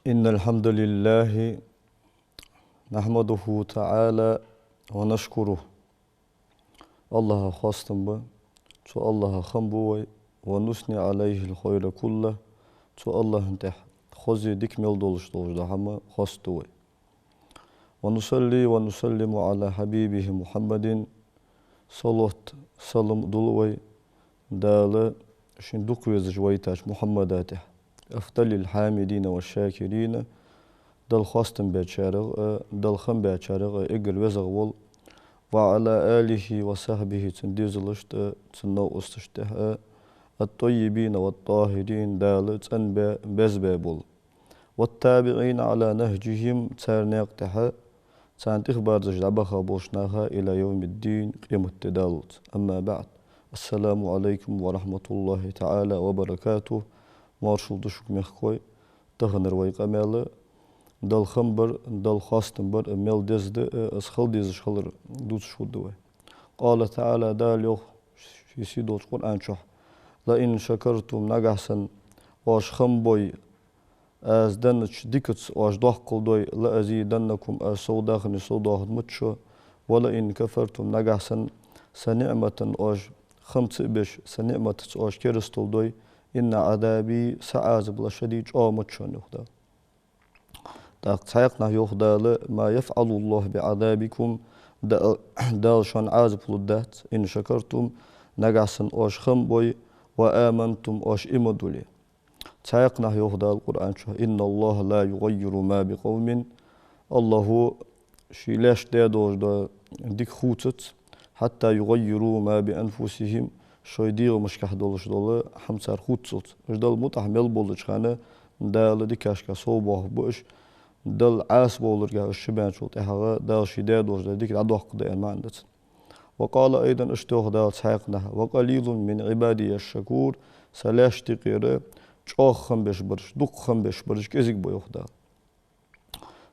إن الحمد لله نحمده تعالى ونشكره الله خاصتم به تو الله خنبوي ونثني عليه الخير كله تو الله انتح خزي ديك ميل دولش ده هم خاصتوي ونصلي ونسلم على حبيبه محمد صلوات سلام دلوي دال شندوق ويزج ويتاش محمداته أفضل الحامدين والشاكرين دل خاصتم بشارغ دل خم بشارغ إجل وزغول وعلى آله وصحبه تنديزلشت تنو استشته الطيبين والطاهرين دال تنبا بزبابول والتابعين على نهجهم ترنيقتها تانتخ بارزج دبخا بوشناها إلى يوم الدين قيمة التدالت أما بعد السلام عليكم ورحمة الله تعالى وبركاته مارشل دشوك مخكوي تهنر ويقامل دل خمبر دل خاستنبر ميل دزد اسخل ديز شخلر دوت شودوي قال تعالى داليو في سيدوت قرآن شح لئن شكرتم نجحسن واش خمبوي از دنش ديكتس واش داخل دوي لأزيدنكم از سوداخني سوداخ متشو ولئن كفرتم نجحسن سنعمة واش خمس بش سنعمة واش كرستول دوي إن عذابي سعازب لشديد متشون يخدا تحقنا يخدا ما يفعل الله بعذابكم دال شان عازب لدات إن شكرتم نجحسن واش خمبوي وآمنتم واش إمدولي تحقنا يخدا القرآن شو إن الله لا يغير ما بقوم الله شي لاش دادوش دا ديك خوتت حتى يغيروا ما بأنفسهم شوي ديغ مش كحدولش دولة حمسار خوتت جدال متحمل بولش خانة دال ديكاش كصوبه بوش دل عاس بولر جا الشبان شو تهغى دال شي دادوش دا ديك عدوح قدين ما عندت وقال أيضا اشتوه دال تحقنها وقليل من عبادي الشكور سلاش تقيرة چاخ خم بش برش دوق خم بش برش كزيك بو يخدا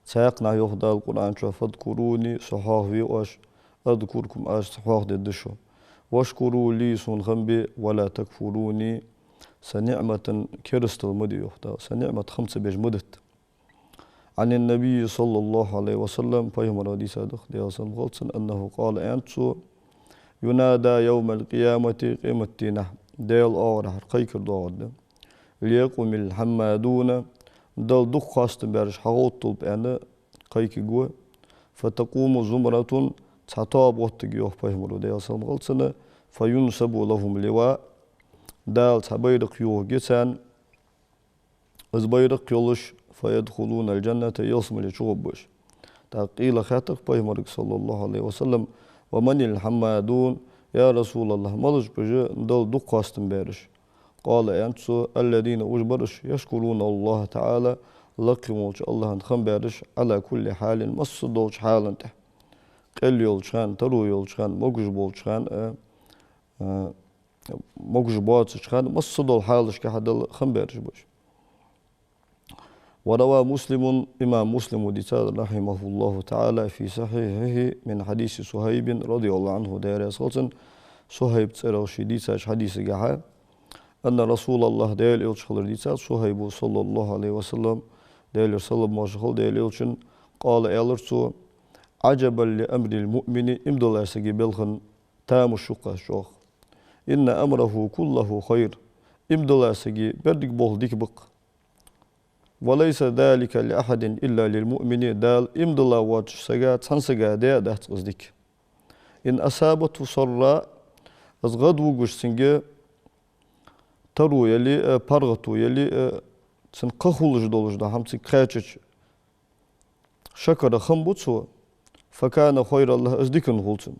تحقنا يخدا القرآن شو فاذكروني صحاح ويوش أذكركم أش صحاح ددشو واشكروا لي سون خنبي ولا تكفروني سنعمة كرست المدي يخدا سنعمة خمسة بيج مدت عن النبي صلى الله عليه وسلم فيهم رادي صادق دي أصلا غلطن أنه قال أنتو ينادى يوم القيامة قيمتنا ديل آور قيكر دور ليقوم الحمادون دل دق خاست بارش حغوط طلب أنا قيك جوا فتقوم زمرة تعطاب وقتك يوه فهم رودي أصلا غلطنا فينسب لهم لواء دال تبيرق يوه جسان أزبيرق يولش فيدخلون الجنة يصم لشغبش تقيل خاطر فهم صلى الله عليه وسلم ومن الحمادون يا رسول الله ملج بجي دل دق خاستن بارش قال أنتو الذين أجبرش يشكرون الله تعالى لقموش الله انخم بارش على كل حال مصدوش حالا ته قل يولشان ترو يولشان موجج بولشان موجج باتشان مصدول حالش كحد خمبرش بش وروى مسلم إمام مسلم وديتاد رحمه الله تعالى في صحيحه من حديث صهيب رضي الله عنه دار صوتن صهيب تسرشي ديتاش حديث جحا أن رسول الله ديال يلشخل ديتاد صهيب صلى الله عليه وسلم ديال صلى الله ديال يلشن قال ألرسو عجبا لأمر المؤمن امدلا سجي بلخن تام الشقة شوخ إن أمره كله خير امدلا سجي بردك بول ديك بق وليس ذلك لأحد إلا للمؤمن دال امدلا واتش سجا تنسجا ده تقصدك إن أصابته سراء أزغد وجش سنجي ترو يلي بارغتو يلي تنقخولج دولج ده هم تكاتش شكر خنبوتسو فكان خير الله أزدكن غلطن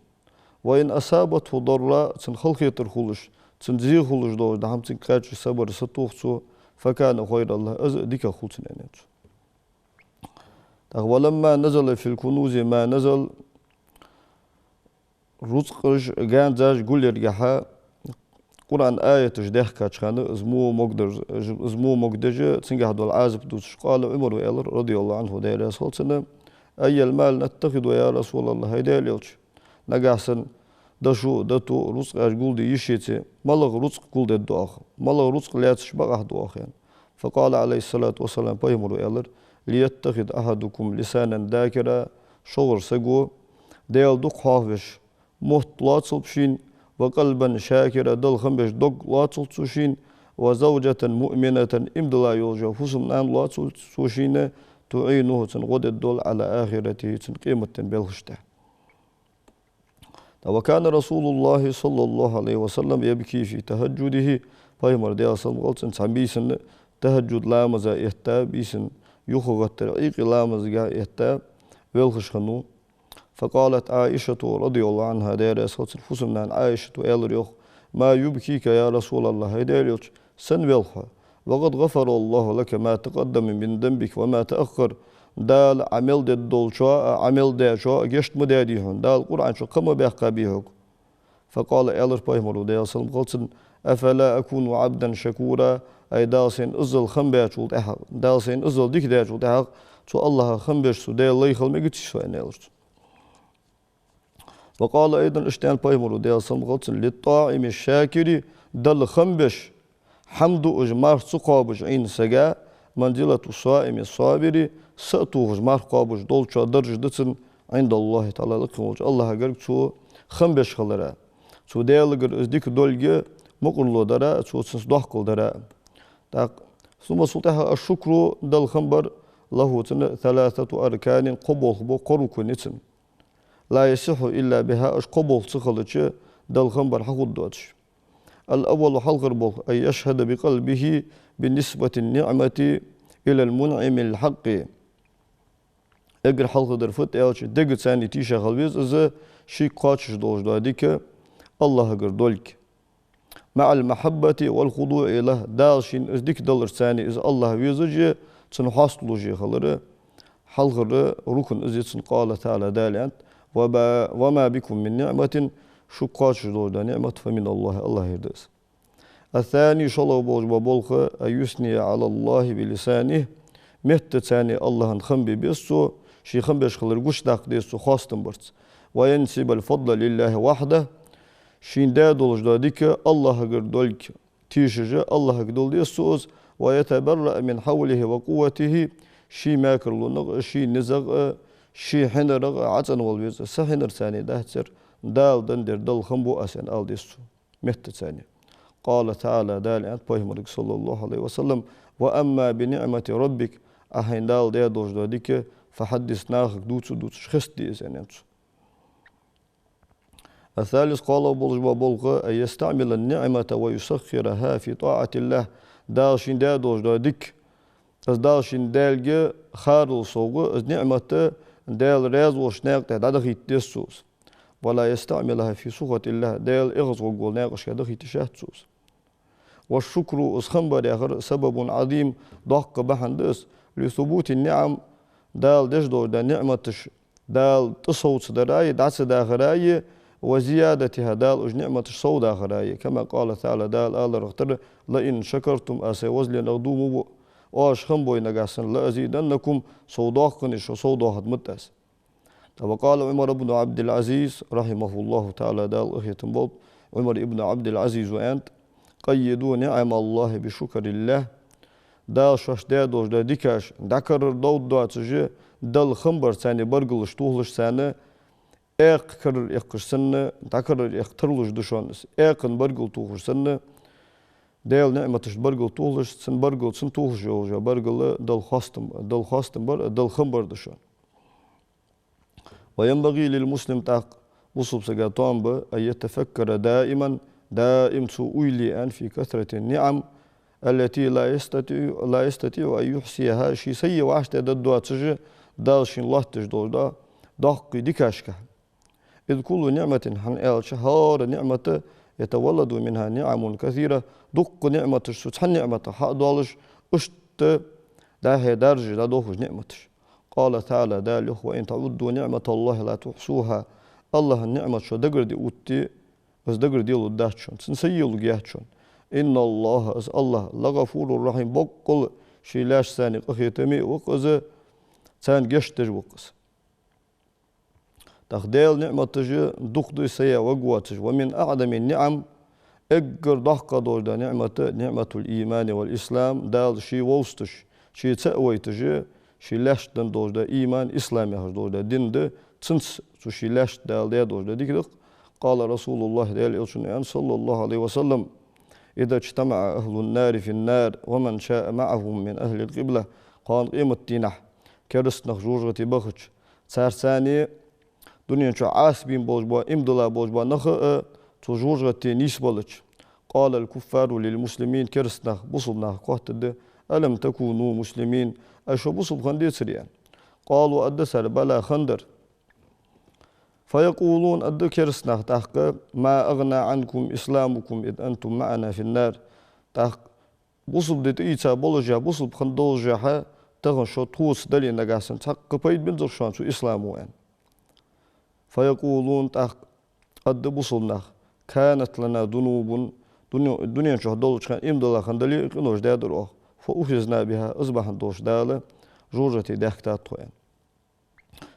وإن أصابته ضراء تنخلقيتر خلش تنزيغ خلش دولج ده هم تكاتش صبر ستوخسو فكان خير الله أزدك خلطن يعني ولما نزل في الكنوز ما نزل رزقش جان زاج قول يرجعها قرآن آية تجدح كاتشخانة زمو مقدر تنجح دول عازب دوش قال عمر ويالر رضي الله عنه داير يسول سنة أي المال نتخذ يا رسول الله هيدا ليلش نجحسن دشو دتو رزق أقول دي يشيتي ملغ رزق قول دي الدعاء ملغ رزق لا تشبع دعاء يعني فقال عليه الصلاة والسلام بيمر ويالر ليتخذ أحدكم لسانا ذاكرا شغر سجو ديال دوق حافش محتلات صلبشين وقلبا شاكرا دل خمبش دوق لات صلبشين وزوجة مؤمنة امدلا يولجا فسم نان لات صلبشين تعينه تنغد الدول على آخرته تنقيمة بالخشته وكان رسول الله صلى الله عليه وسلم يبكي في تهجده فيمر ديال صلبغلتن تعبيسن تهجد لامزا يهتا بيسن يخوغ الترعيق لامزا يهتا بالخشخنو فقالت عائشة رضي الله عنها دير صوت الفسم عن عائشة ويالريوخ ما يبكيك يا رسول الله هيديريوش سن بالخا وقد غفر الله لك ما تقدم من ذنبك وما تأخر دال عمل دي دول شو عمل دي شو جشت مداديهن دال قرآن شو قم بيحقا بيهوك فقال إيلر بايمرو ديال سلم قلتن أفلا أكون عبدا شكورا أي دالسين أزل خنبيات شو تحق دالسين أزل ديك ديات شو تحق شو الله خنبيش سو ديال الله يخل ميقتش شو إيلر وقال أيضا اشتان بايمرو ديال سلم قلتن للطاعم الشاكري دل خنبش حمد أجمار سقابج عين سجا منزلة الصائم الصابري سأتو أجمار قابج دول شو درج دتن عند الله تعالى لكم الله قرب شو خنبش خلرا شو ديال قر ازديك دولجي مقرلو درا شو سنس دوحكل درا تاق ثم سلطها الشكر دل خنبر له ثلاثة أركان قبول بو قرق نتن لا يصح إلا بها أش قبول سخلتش دل خنبر حقود دوتش الأول حلقر بول أن يشهد بقلبه بالنسبة النعمة إلى المنعم الحق اگر حلقه در فت ایالش دگت سانی تیشه خالبیز از شی قاتش دوش دادیک الله اگر دولك مع المحبة والخضوع له دالشين از ديك دلر ساني از الله ويزج تنحصلو جي خلره حلقه ركن از يتسن قال تعالى داليانت وما بكم من نعمة شو قاتش دوش دا نعمة فمن الله يردس الثاني شلو بوج بولخ يثني على الله بلسانه مهت ثاني الله خنبي بيسو شي خنبش خلر قش داق ديسو خاصتن برت وينسب الفضل لله وحده شين دا دولج داديك الله قر دولك تيشج الله قدول ديسوز ويتبرأ من حوله وقوته شي ماكر لنغ شي نزغ شي حنرغ عتن والبيز سحنر ثاني دهتر دال دندر دل خنبو أسن آل ديسو مهت ثاني قال تعالى دال أنت بيهمرك صلى الله عليه وسلم وأما بنعمة ربك أهين دال دي دوش داديك فحدث ناخك دوتسو خست دي سننتو الثالث قال بولج بولغ أن يستعمل النعمة ويسخرها في طاعة الله دالشين دا دوش داديك از دالشين دالج خارل صوغ از نعمة دال راز وشناق تهدادخ يتدسوس ولا يستعملها في سخط الله دال إغزو قول ناقش كدخ يتشاهدسوس والشكر اسخنبر آخر سبب عظيم ضحك بحندس لثبوت النعم دال دجدور دا نعمتش دال تصوت دراي دعس داخراي وزيادتها دال اج نعمتش صو داخراي كما قال تعالى دال آل رختر لئن شكرتم أسي وزلي نغدوم واش خنبوي نقاسن لأزيدنكم صوداقنش وصوداقت متاس وقال عمر بن عبد العزيز رحمه الله تعالى دال أخيتم بوب عمر ابن عبد العزيز وأنت قيدوا نعم الله بشكر الله دال شاش دادوش دا ديكاش دكرر دود دواتجي دل خنبر ساني برغلش توهلش ساني اق كرر اقش سنة دكرر اقترلش دشانس اقن برغل توهلش سنة دال نعمتش برغل توهلش سن برغل سن توهلش جوجا برغل دل خاستم دل خنبر دشان وينبغي للمسلم تاق بصب سقاطان أن يتفكر دائم سؤولي أن في كثرة النعم التي لا يستطيع أن يحصيها شي سي وعشت ددوا تجي دالشين الله تجدول دا دق ديكاشكا إذ كل نعمة حن آل شهار نعمة يتولد منها نعم كثيرة دق نعمة سوتحن نعمة حق دالش أشت داه درجة دا دوخش نعمتش قال تعالى داله وإن تعودوا نعمة الله لا تحصوها الله النعمة شو دقر دي أوتي از دقر ديلو داتشون سنسيلو جياتشون إن الله از الله لغفور الرحيم بقل شيلاش ثاني قخيتمي وقز ثان جشتج وقز تخديل نعمة تجي دقدو سيا وقواتج ومن أعظم النعم اقر دقا دور دا نعمة الإيمان والإسلام دال شي ووستش شي تأوي تجي شي لاش دن دور دا إيمان إسلامي هش دور دا دين دا تنس شي لاش دال دا دور دا ديك قال رسول الله صلى الله عليه وسلم إذا اجتمع أهل النار في النار ومن شاء معهم من أهل القبلة قال قيمة تينح كرسنخ جوجة بخش سارساني دنيا شو عاسبين بوجبا إمدلا بوجبا نخ تجوجة نيس بلج قال الكفار للمسلمين كرسنخ بصبنخ قهت ألم تكونوا مسلمين أشو بصب خندي سريان قالوا أدسر بلا خندر فيقولون أد كرسنخ تحق ما أغنى عنكم إسلامكم إذ أنتم معنا في النار تحق بصب دت إيتا بلجا بصب خندولجا تغن شو توس دلي نجاسن تحق بيد بنزر شان شو إسلاموان فيقولون تحق أد بصبنخ كانت لنا ذنوب الدنيا شو دولج كان إمدلا خندلي كنوش دادروه فأخذنا بها أصبح دوش دالة جوجتي دهكتات توين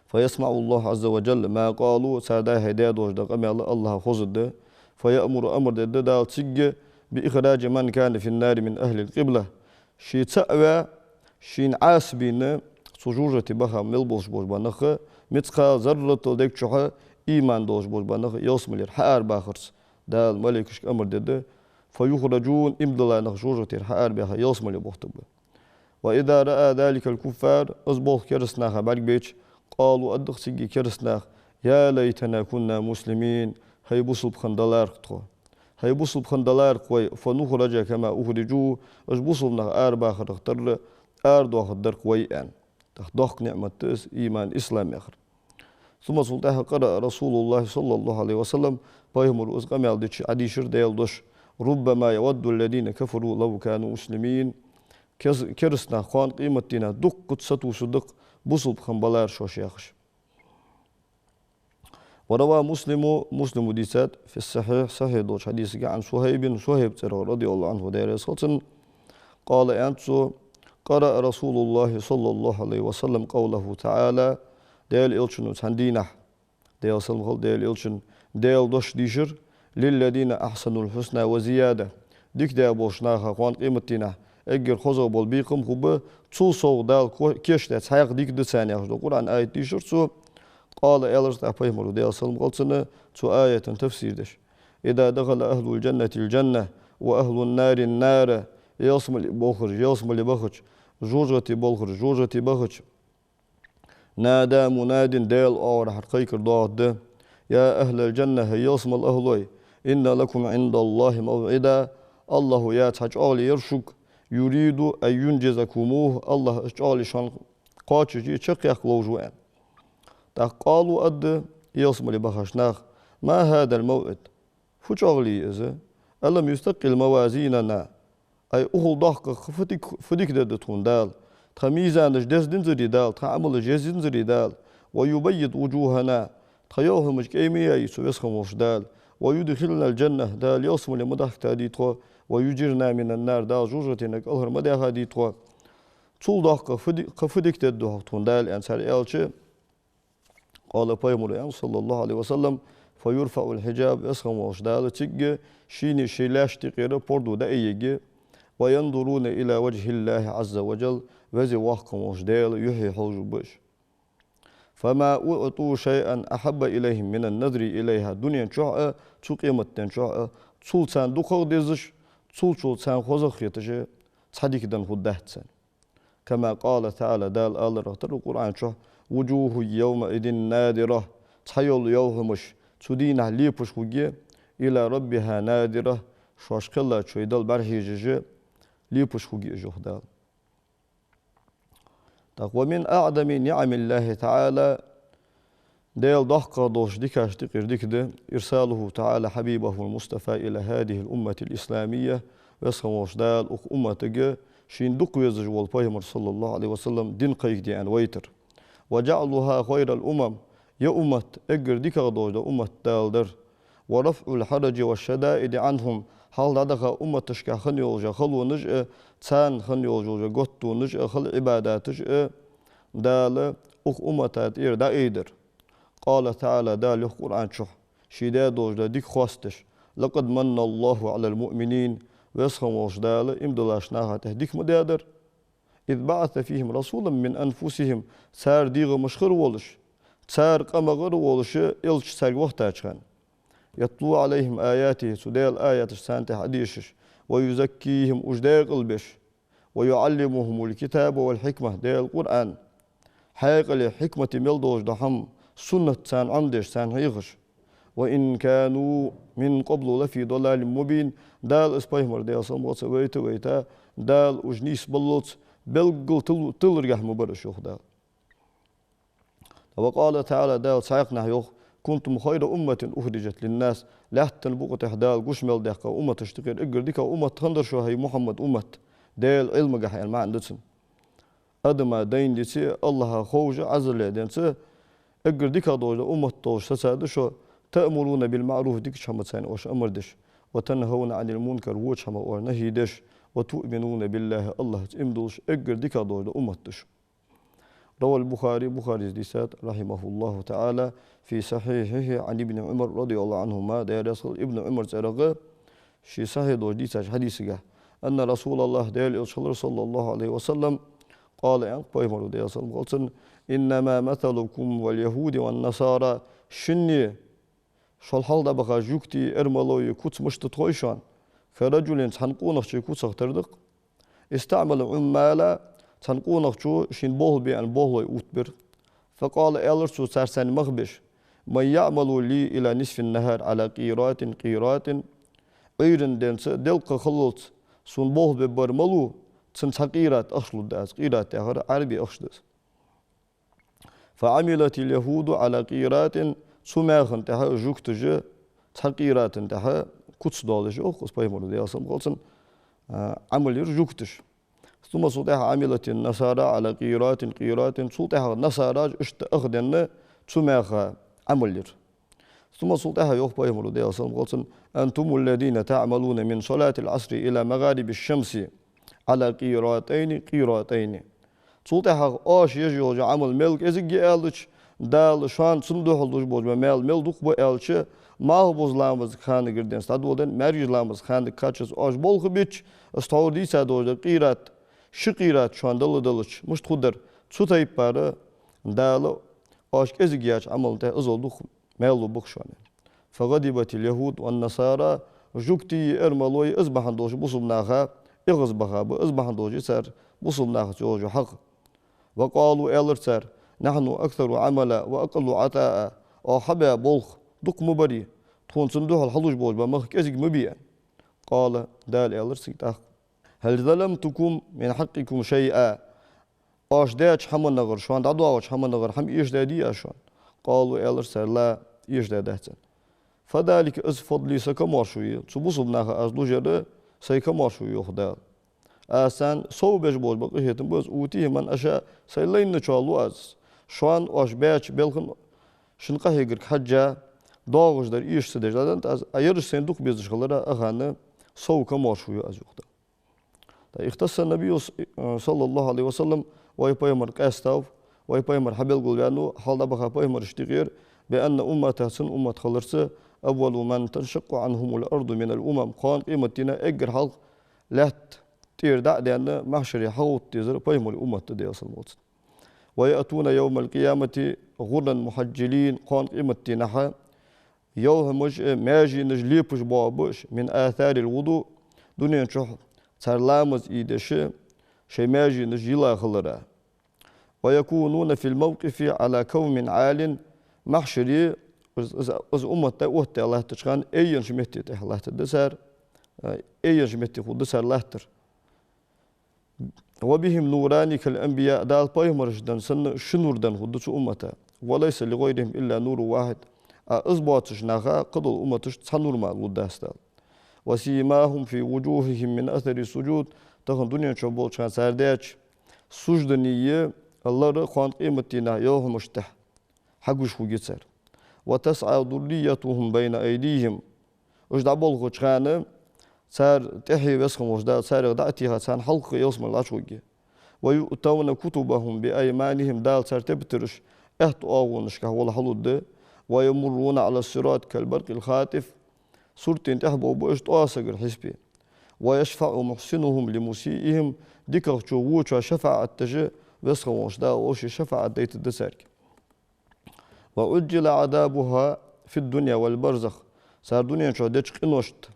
فيسمع الله عز وجل ما قالوا سادا هيدا دوش دا قمي الله خزد فيأمر أمر دا دال تسج بإخراج من كان في النار من أهل القبلة شي تأوى شي عاسبين سجوجتي بها ملبوش بوش بانخ متقال ذرة ديك شوها إيمان دوش بوش بانخ يوسملير حار باخرس دال ملكش أمر دا فيخرجون إمدلا نخجوجتي حار بها يوسملي بوختب وإذا رأى ذلك الكفار أصبح كرسناها بعد بيتش قالوا أدخ سيجي كرسناخ يا ليتنا كنا مسلمين هاي بصل بخندلار قطوة هاي بصل بخندلار قوي فنخرج كما أخرجوا أش بصل نخ أربع خرختر أردو خدر قوي أن تخدخ نعمة تس إيمان إسلام آخر ثم سلطها قرأ رسول الله صلى الله عليه وسلم بايهم أزقام يالدش عديشر ديالدش ربما يود الذين كفروا لو كانوا مسلمين كرسنا خان قيمتنا دق قدسة صدق بصل بخنبلار شوش ياخش وروى مسلم ديسات في الصحيح صحيح دوش حديث عن صهيب ترى رضي الله عنه داير صلتن قال أنتو قرأ رسول الله صلى الله عليه وسلم قوله تعالى ديال إلشن وتهندينه ديال سلمخل ديال إلشن ديال دوش ديشر للذين أحسنوا الحسنى وزيادة ديك ديال بوشناها قوان قيمتنا اگر خوزو بول بيقم خوبه تو سوق دال كيشت سايق ديك دو ثانيه خو قران ايه تيشر سو قال الرز تفهموا ديال سلم قلتنا تو ايه تفسير دش اذا دخل اهل الجنه واهل النار النار يوسم بخرج جوجتي بخرج نادى مناد ديال اور حقيقر ضاد يا اهل الجنه يوسم الاهلوي ان لكم عند الله موعدا الله يا تجعل يرشك يريد أن ينجزكموه الله اشعال شان قاتشي تشقيق لوجوان قالوا أد يصم لبخشناخ ما هذا الموعد فشغلي إذا ألم يستقل موازيننا أي أهل ضحك فديك دتون دال تميزان جدس دنزري دال تعمل جدس دنزري دال ويبيض وجوهنا تيوهم كيميا يسوسخموش دال ويدخلنا الجنة دال يصم لمضحك تاديتو ويجرنا من النار دال جوجتنا كالهر مداها ديتو تول ضحك فديك دتون دال أنسال إلشي قال بيمر صلى الله عليه وسلم فيرفع الحجاب يسخموش دال تيج شيني شيلاش تقير بردو دايجي وينظرون إلى وجه الله عز وجل وزي وحكموش دال يحيي حوج بش فما أعطوا شيئا أحب إليهم من النظر إليها دنيا شعء تقيمت شعء تسلسان دخل دزش تسلسان خوزخ يتجي تصديق دن خدهتسان كما قال تعالى دال آل رهتر القرآن شعء وجوه يومئذ نادرة تحيول يومش تدين ليبش خوجي إلى ربها نادرة شاشكلا شويدال برهيجي ليبش خوجي جهدال ومن أعظم نعم الله تعالى ديل دحقة دوش ديكاش تقير ديكده إرساله تعالى حبيبه المصطفى إلى هذه الأمة الإسلامية ويسخموش دال أمتك شين دق يزج والبيمر صلى الله عليه وسلم دين قيك دي أن ويتر وجعلها خير الأمم يا أمة أجر ديكا دوش دا أمة دال در ورفع الحرج والشدائد عنهم حال دادخا أمتشكا خنيولجا خلو نجأ تسان خنيولجا قطو نجأ خل عباداتش دال أخ أمتات إير دا إيدر قال تعالى دال القرآن شح شيدا دوج دا ديك خواستش لقد من الله على المؤمنين ويسخموش دال إمدلاش ناها تهديك مدادر إذ بعث فيهم رسولا من أنفسهم سار ديغ مشخر ولش سار قمغر ولش إلش سار وقتاچخان يتلو عليهم آياته سدال آيات سانته حديشش ويزكيهم أجداء قلبش ويعلمهم الكتاب والحكمة دال القرآن حيق الحكمة ملدوش دحم سنة سان عمدش سان هيغش وإن كانوا من قبل لفي ضلال مبين دال اسبايمر دال صموت ويتا دال أجنيس بلوت بلغل تلرجح مبرش يوخ دال وقال تعالى دال سايقنا يوخ كنتم خير أمة أخرجت للناس لا تنبقى تحدال قشمل دقة أمة تشتغل إقر ديك أمة تخندر شو هي محمد أمة دال علم جح يعني ما عندتهم أدم دين ديسي الله خوج عزل دينسي إقر ديك دوج أمة توش تساعد شو تأمرون بالمعروف ديك شمت سين أوش أمر دش وتنهون عن المنكر وش شما أو نهي دش وتؤمنون بالله الله إمدوش إقر ديك دوج أمة دش روى البخاري ديسات رحمه الله تعالى في صحيحه عن ابن عمر رضي الله عنهما دير يصل ابن عمر زرقه شي صحيح دوج ديسات حديثه أن رسول الله دير صلى الله عليه وسلم قال يعني بيمر دير يصل إنما مثلكم واليهود والنصارى شني شال حال ده بقى جوكتي إرمالوي كوت مشتتويشان كرجل تنقونك شي كوت سختردق استعمل عمالا تنقونك شو شين بوه بيان بوه يوتبر فقال إلرسو سرسن مخبش من يعمل لي إلى نصف النهار على قيرات غيرن دنس دلق خلط سون بوه ببرملو تن قيرات أخلو داس قيرات تهر عربي أخشدس فعملت اليهود على قيرات سماخن تها جوكتج تقيرات تها كوتس دولش أو قص بيمر دي أصلا قلتن عمل جوكتش ثم صوتها عملت النصارى على قيرات صوتها النصارى اشت أخدن سماخ عمل ثم صوتها يوخ بيمر دي أصلا قلتن أنتم الذين تعملون من صلاة العصر إلى مغارب الشمس على قيراتين صوتها آش يجي عمل ملك إزجي ألش دال شان صندوق الدوش بوج مل دوق بو ألش ما هو بوزلامز خان گردن استادودن مرجلامز خان كاتشز آش بول خبيش استور دي سادوج قيرات شقيرات شان دلش مش تقدر صوتها يبارة دال آش إزجياش عمل ده أزول دوق مل بخشان فغضبت اليهود والنصارى جوكتي إرمالوي إزبحان دوش بوصبناها إغزبها بإزبحان دوش سر بوصبناها جوج حق وقالوا إلرسر نحن أكثر عملا وأقل عطاء أو حبا بولخ دق مبري تكون صندوق الحلوش بوج بمخ كزق مبيا قال دال إلرسك هل ظلمتكم من حقكم شيئا أش داش حمل نغر شوان دعوا أش حمل نغر حم إيش دادي أشوان قالوا إلرسر لا إيش دادهتن فذلك إز فضلي سكمار شوية تبص بناها أزلو جرى سيكمار شوية خدال أسان صوبش بوج بقيتم بس أوتيه من أشياء سيلين نشالو أز شوان أش بيتش بلخن شنقه يجرك حجة داغش در إيش سدش دادن از أيرش صندوق بيزش خلرا أخانة صو كمار شوية أز يخدال اختص النبي صلى الله عليه وسلم ويبايمر كاستاف ويبايمر حبل قلبانو حال دبخا بايمر اشتغير بأن أمته سن أمة خلرسة أول من تنشق عنهم الأرض من الأمم قان قيمتنا أجر حلق لات تير دع لأن محشر حوت تزر بايمر الأمة تدي أصل موت ويأتون يوم القيامة غرا محجلين قان قيمتنا يوم مش ماجي نجليبش بابش من آثار الوضوء دنيا شح سرلامز إيدش شي ماجي نجيلا خلرا ويكونون في الموقف على كوم عال محشري از أمة تأوت الله تشخان أيان شمتي تح الله تدسر أيان شمتي خود دسر لهتر وبهم نوران كالأنبياء دال بايمرش دان سن شنور دان خود دسو أمته وليس لغيرهم إلا نور واحد أزباطش ناخا قدل أمتش تنور ما لداستال وسيماهم في وجوههم من أثر السجود تخن دنيا شبول شان سرداش سجدنية الله رخوان قيمتنا يوم مشتح حقوش خوجتسر وتسعى ذريتهم بين أيديهم أجدع بولغو تشغانا سار تحي وسخم وجدال سار دعتها سان حلق يوسم الأشوجي ويؤتون كتبهم بأيمانهم دال سار تبترش احت آغونش كهوال حلود ويمرون على الصراط كالبرق الخاتف سورتين تحبوا بأشت آسقر حسبي ويشفع محسنهم لمسيئهم ديكر تشووش شفع التجي وسخم وجدال وشي شفع ديت الدسارك وأجل عذابها في الدنيا والبرزخ سار دنيا شو ديتش قنوشت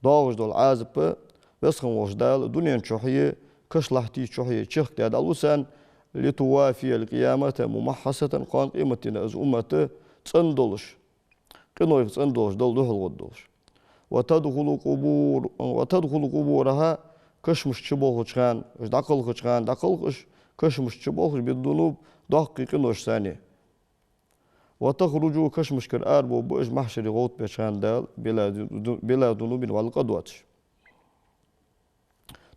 داوش دول عازب وسخم وجدال دنيا شوحية كشلحتي شوحية تشيخ تاد الوسان لتوافي القيامة ممحصة قان قيمتنا از أمة تصندلش قنوش تصندلش دول دخل غدولش وتدخل قبورها كشمش تشبوه تشغان دقل تشغان دقلش كشمش تشبوه بالذنوب دقي قنوش ثانية وتخرجوا كشمش كرآر بوج محشر غوت بشان دال بلا ذنوب والقدواتش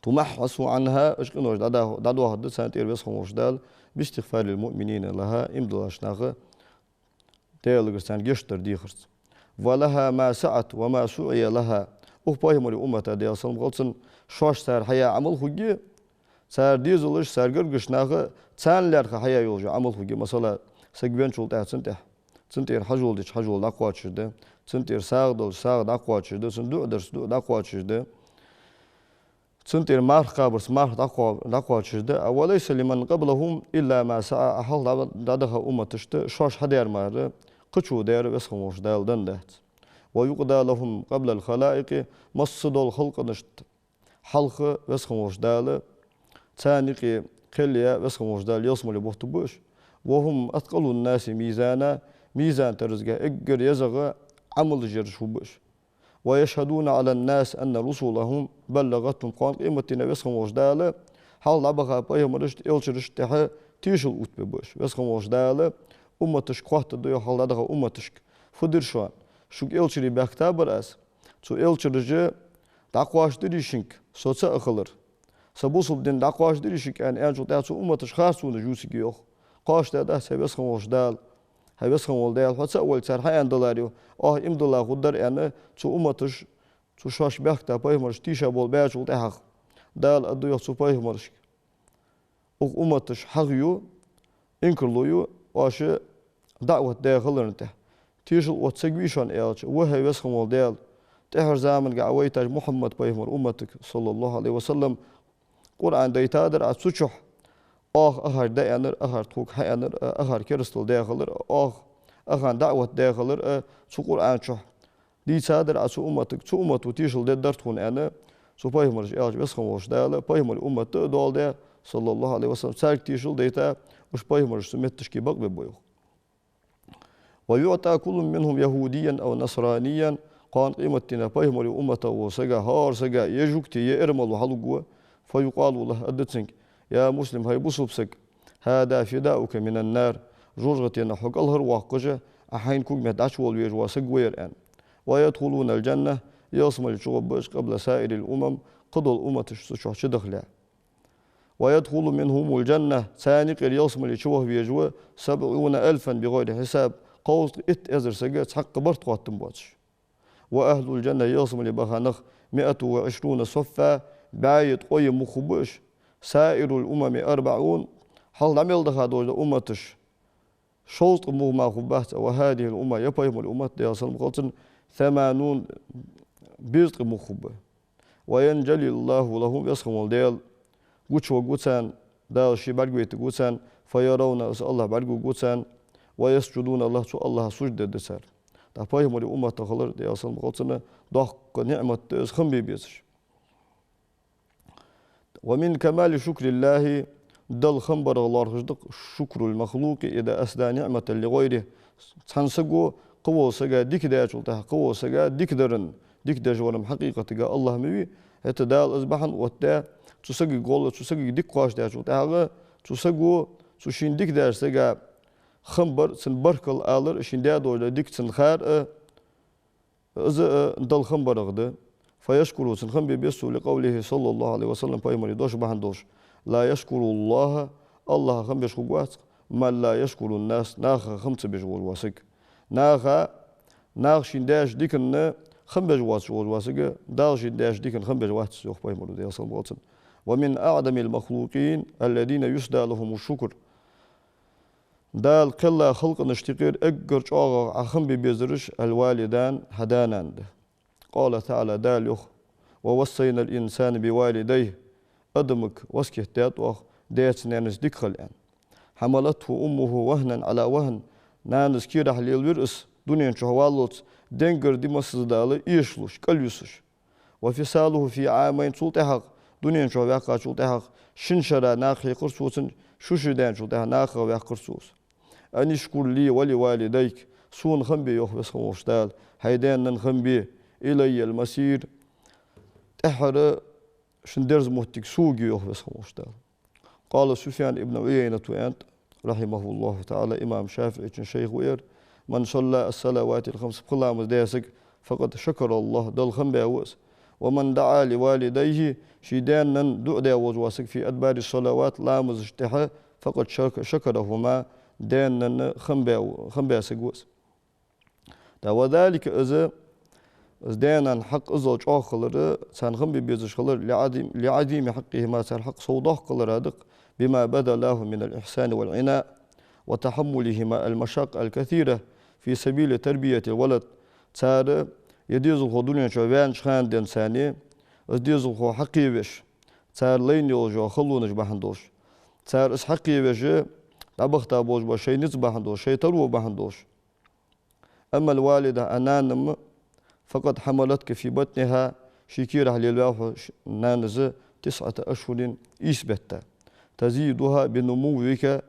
تمحص عنها اشقنوش دادو هاد سنة إربس خموش دال باستغفار المؤمنين لها امدلاشناغ دال غرسان جشتر ديخرس ولها ما سعت وما سعي لها بايمولي أمة ديال سلم غلطن شوش سار حيا عمل خوجي سار ديزلش سار غرغشناغ تسان لارخ حيا يولجا عمل خوجي مثلا سجبين شول تاع تنتير حجول ديش حجول داقوات شده تنتير ساغ داقوات شده سندوق درس دوق داقوات شده تنتير مارخ قابرس مارخ داقوات شده وليس لمن قبلهم إلا ما سعى أحل دادها أمة تشته شوش حدير مار قشو دير وسخموش دال دندهت ويقضى لهم قبل الخلائق مصدوا الخلق نشت حلق وسخموش دال تانيقي قليا وسخموش دال يصمل بوحتبوش وهم أثقل الناس ميزانا ميزان ترزقه اقر يزغ عمل جرشوبش ويشهدون على الناس أن رسولهم بلغتهم قان قيمتنا وسخم وجدالة حال لبغا بايهم رشت إلشرش تحا تيشل أتببوش وسخم وجدالة أمتش قوات الدوية حال لدغا أمتش فدرشوان شوك إلشري باكتابر أس سو إلشرجي داقواش دريشنك سوتسا أخلر سبوصل دين داقواش دريشنك أن أنجل تاتسو أمتش خاصون جوسي جيوخ قاش ده سيبسخم وجدال هيبسخم والدال حتى أول سر هاي أندلاريو إمدلا غدر أنا تو أمتش تو شاش بيحكتا بايمرش تيشا بول باجول تحق دال أدوية تو بايمرش أمتش حقيو إنكرلويو واش دعوة داخلنا تيشل وتسقيشان إيش وهي بسخم والدال تحر زمن قعويتاج محمد بايمر أمتك صلى الله عليه وسلم قرآن ديتادر أتسوشح أهر داينر أهر توك هاينر أهر كريستال داخلر أهر دعوة داخلر سو قرآن شح دي سادر أسو أمتك سو أمتو تيشل دي درتون أنا سو بايمرش إيش بسخم وش دالا بايمر أمت دول دا صلى الله عليه وسلم سارك تيشل ديتا وش بايمرش سمتشكي بق ببويو ويعطى كل منهم يهوديا أو نصرانيا قان قيمتنا بايمر أمته وسجا هار سجا يجوكتي يرمل وحلقوا فيقال له أدتسنك يا مسلم هاي بصوبسك هذا فداؤك من النار جوجتنا حق الهر واقجة أحين كوك مدعش والويج واسقوير أن ويدخلون الجنة يصم الشغبش قبل سائر الأمم قضوا الأمة تشوش دخلها ويدخل منهم الجنة ثانق يصم الشوه بيجوا 70,000 بغير حساب قوس ازر سجات حق برت قاتم باتش وأهل الجنة يصم لبخانخ 120 صفة بعيد قوي مخبش سائر الأمم 40 حال نعمل ده هذول أمتش شوط مو ما خبات وهذه الأمة يبايم الأمة دي أصلا مقصن 80 بيزق مخبة وينجلي الله لهم يسخم الديل قوتش وقوتسان دال شي برقويت قوتسان فيرون الله برقو قوتسان ويسجدون الله سو الله سجد دسار تبايم الأمة تخلر دي أصلا مقصن ضحك نعمة اسخم بيبيسش ومن كمال شكر الله دل خنبر الله رجدق شكر المخلوق إذا أسدى نعمة لغيره تنسقو قوة سجا ديك داجل تها قوة سجا ديك درن ديك داجورم حقيقة تجا الله مبي هتدال أصبحن وتا تسقي قول تسقي ديك قاش داجل تها تسقو تشين ديك داج سجا خنبر سنبركل آلر شين دادور ديك سنخار إذا دل خنبر غده فيشكر سنخم بيسو لقوله صلى الله عليه وسلم بايمري دوش بحن دوش لا يشكر الله الله خم بيشكو قوات ما لا يشكر الناس ناخ خمس بيشغل واسك ناغشين داش ديكن خنبج واتش واسجة داغشين داش ديكن خنبج واتش يخ باي مرود يا صلى ومن أعدم المخلوقين الذين يسدى لهم الشكر دال قلة خلق نشتقير أجر جاغ أخم ببيزرش الوالدان هدانان قال تعالى دال يخ ووصينا الإنسان بوالديه أدمك وسكه دات وخ ديت نانس ديكخل الآن حملته أمه وهنا على وهن نانس كيرح للورس دنيا شهوالوت دنجر دمسز دالي إيشلوش كاليوسش وفصاله في عامين سلطحق دنيا شهواقع سلطحق شنشرا ناخي قرصوصن شوشدان سلطحق ناخي وقرصوص أن يشكر لي ولوالديك سون خنبي يخبص خموشتال هيدان نخنبي إلي المسير تحر شندرز مهتك سوقي يخبص خموشتال قال سفيان ابن عيينة وأنت رحمه الله تعالى إمام شافعي شيخ وير من صلى الصلوات الخمس بقلا مزداسك فقد شكر الله دل خنبي أوس ومن دعا لوالديه شيدان دعا وجواسك في أدبار الصلوات لا مزجتها فقد شكرهما دان خنبي سجوس وذلك إذا دانا حق إزوج آخر سان خنبي بيزش خلر لعديم حقهما سان حق صوده قلر هذا بما بدا له من الإحسان والعناء وتحملهما المشاق الكثيرة في سبيل تربية الولد سار يديزل خدوني شوان شخان دين ثاني يديزل خو حقي بش سار لين يوجو خلونش بحندوش سار اس حقي بش طبختا بوش بشي نز بحندوش شي ترو بحندوش أما الوالدة أنانم فقد حملتك في بطنها شكيرة للواح نانز 9 أشهر إثبتا تزيدها بنموك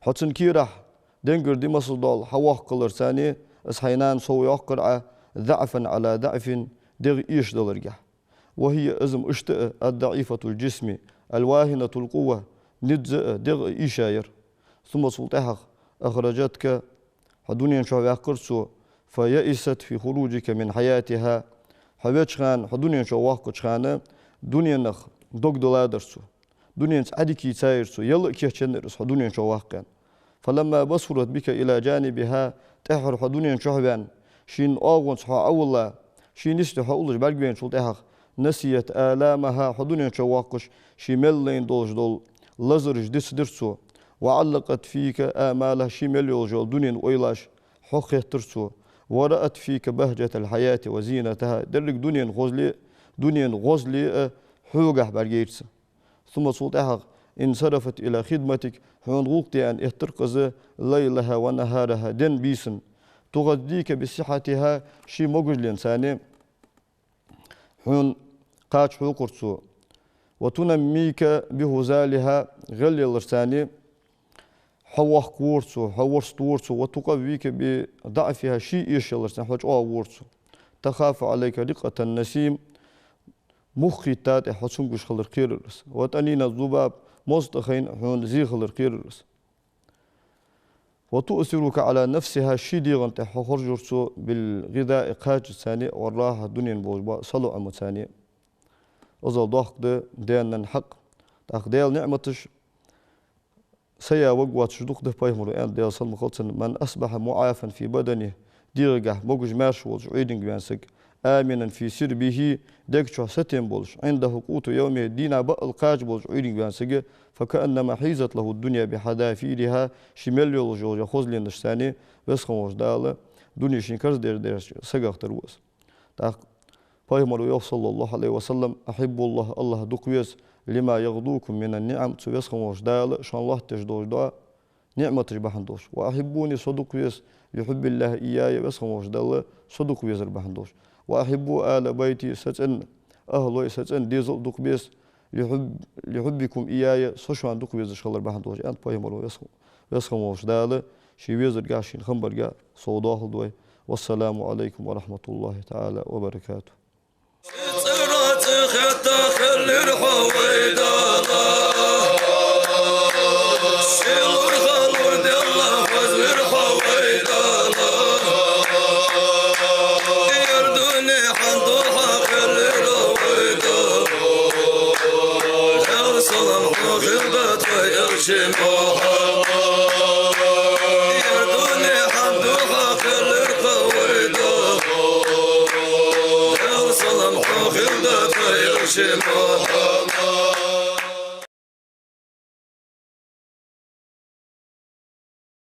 حتى كيرح دنجر دي مصدال حواق قلر ثاني أصحينان سوي أقرع ضعفا على ضعف دغ إيش دلرجع وهي أزم اشتاء الضعيفة الجسم الواهنة القوة ندزء دغ إيشاير ثم سلطحق أخرجتك حدوني شو قرصو فيئست في خروجك من حياتها حبيتشخان حدوني شو واقعشخانة دنيا نخ دوغ دولادرسو دنيا عديكي تايرسو يلا كيهشنرس حدوني شو واقعن فلما بصرت بك إلى جانبها تحر حدوني شهبان شين أغون صحا أولا شين استحا أولش برقبين شلطحق نسيت آلامها حدوني شو واقعش شمالين دولش دول لزرج دس درسو وعلقت فيك آمالها شمال يولجول دنيا ويلاش حقه ترسو ورأت فيك بهجة الحياة وزينتها درك دنيا غزلي حوقه برقيرس ثم سلطحق انصرفت إلى خدمتك حين غوقتي أن اهترقز ليلها ونهارها دن بيسن تغذيك بصحتها شي موجود الإنسان حين قاش حوقرسو وتنميك بهزالها غلي الرساني حوح كورسو حورس تورسو وتقويك بضعفها شيء إيش الرسان حوش ورسو تخاف عليك رقة النسيم مخي تات حسنقش خلر قيررس وتأنين الذباب مصدخين حون زي خلر قيررس وتؤثرك على نفسها شي ديغن تحخرجرسو بالغذاء قاج ثاني والراحة الدنيا بوجبا صلو أمو ثاني أزل ضاق دينا حق تاق ديال نعمتش سيا وقوات شدوق ده بايمرو أن ديال صلم خلصن من أصبح معافا في بدنه ديرجه موجج مارشولز عيدنج بيانسك آمنا في سربه دكتور ستين بولش عنده قوت يومه دينا بقى القاج بولش عيدنج بيانسك فكأنما حيزت له الدنيا بحذافيرها شمال يولجو يخوز لين الثاني بس خموش دالة دنيا شنكرز دير سجاق تروس تاق بايمرو صلى الله عليه وسلم أحب الله دقيس لما يغدوكم من النعم تسويس خموش دالة شان الله تجدوش دا نعمة تجبحندوش وأحبوني صدقيس يحب الله إياي بس خموش دالة صدقيس ربحندوش وأحبوا آل بيتي ستن أهلوي ستن ديزل دقيس يحبكم إياي صشوان دقيس شغل ربحندوش أنت بايمرو بس خموش دالة شيويز رقاشين خمبرقا صوداه دوي والسلام عليكم ورحمة الله تعالى وبركاته خطا خلي الحويدالة سيلور خلور دي الله وزوي الحويدالة يردوني حندوحة خلي الحويدالة يرسل الخوخ البات ويرشي موحة يردوني شلون